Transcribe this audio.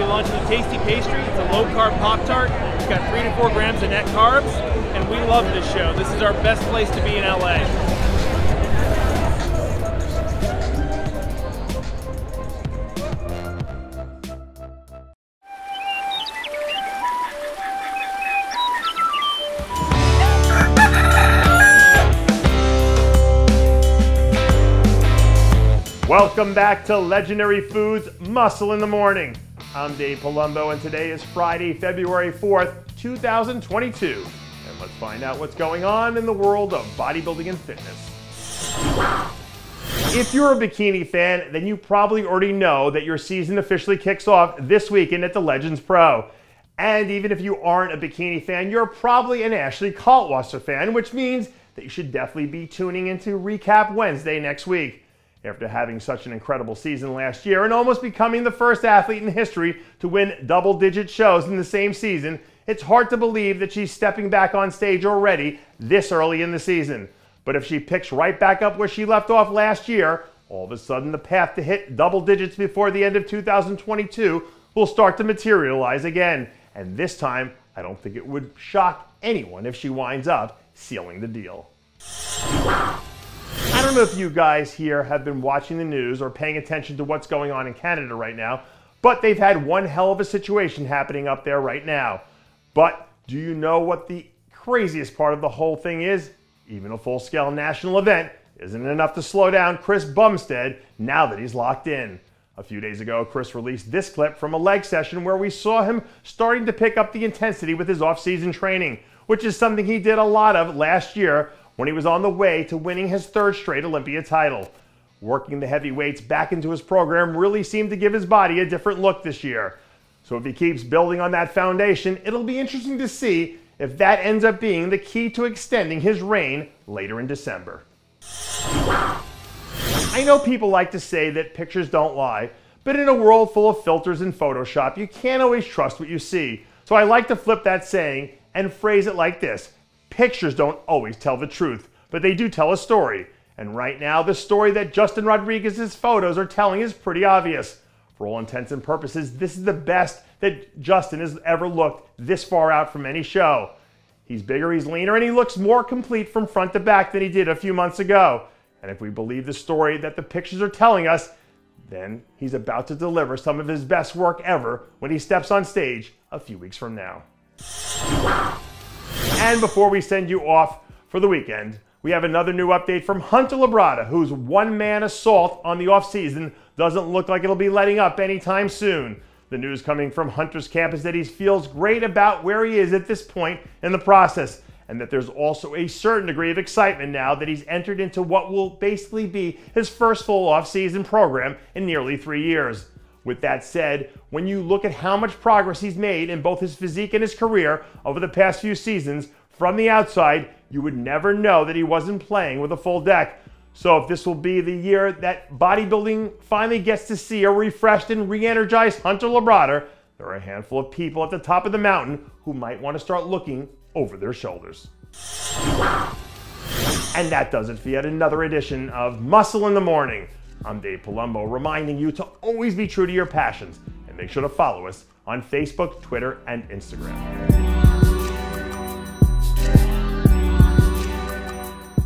be launching a tasty pastry. It's a low-carb Pop-Tart. It's got 3 to 4 grams of net carbs, and we love this show. This is our best place to be in LA. Welcome back to Legendary Foods Muscle in the Morning. I'm Dave Palumbo, and today is Friday, February 4th, 2022. And let's find out what's going on in the world of bodybuilding and fitness. If you're a bikini fan, then you probably already know that your season officially kicks off this weekend at the Legends Pro. And even if you aren't a bikini fan, you're probably an Ashley Kaltwasser fan, which means that you should definitely be tuning into Recap Wednesday next week. After having such an incredible season last year and almost becoming the first athlete in history to win double-digit shows in the same season, it's hard to believe that she's stepping back on stage already this early in the season. But if she picks right back up where she left off last year, all of a sudden the path to hit double digits before the end of 2022 will start to materialize again. And this time, I don't think it would shock anyone if she winds up sealing the deal. I don't know if you guys here have been watching the news or paying attention to what's going on in Canada right now, but they've had one hell of a situation happening up there right now. But do you know what the craziest part of the whole thing is? Even a full-scale national event isn't enough to slow down Chris Bumstead now that he's locked in. A few days ago, Chris released this clip from a leg session where we saw him starting to pick up the intensity with his off-season training, which is something he did a lot of last year when he was on the way to winning his 3rd straight Olympia title. Working the heavy weights back into his program really seemed to give his body a different look this year. So if he keeps building on that foundation, it'll be interesting to see if that ends up being the key to extending his reign later in December. I know people like to say that pictures don't lie, but in a world full of filters and Photoshop, you can't always trust what you see. So I like to flip that saying and phrase it like this: pictures don't always tell the truth, but they do tell a story. And right now, the story that Justin Rodriguez's photos are telling is pretty obvious. For all intents and purposes, this is the best that Justin has ever looked this far out from any show. He's bigger, he's leaner, and he looks more complete from front to back than he did a few months ago. And if we believe the story that the pictures are telling us, then he's about to deliver some of his best work ever when he steps on stage a few weeks from now. And before we send you off for the weekend, we have another new update from Hunter Labrada, whose one-man assault on the offseason doesn't look like it'll be letting up anytime soon. The news coming from Hunter's camp is that he feels great about where he is at this point in the process, and that there's also a certain degree of excitement now that he's entered into what will basically be his first full off-season program in nearly 3 years. With that said, when you look at how much progress he's made in both his physique and his career over the past few seasons, from the outside, you would never know that he wasn't playing with a full deck. So if this will be the year that bodybuilding finally gets to see a refreshed and re-energized Hunter Labrada, there are a handful of people at the top of the mountain who might want to start looking over their shoulders. And that does it for yet another edition of Muscle in the Morning. I'm Dave Palumbo, reminding you to always be true to your passions, and make sure to follow us on Facebook, Twitter, and Instagram.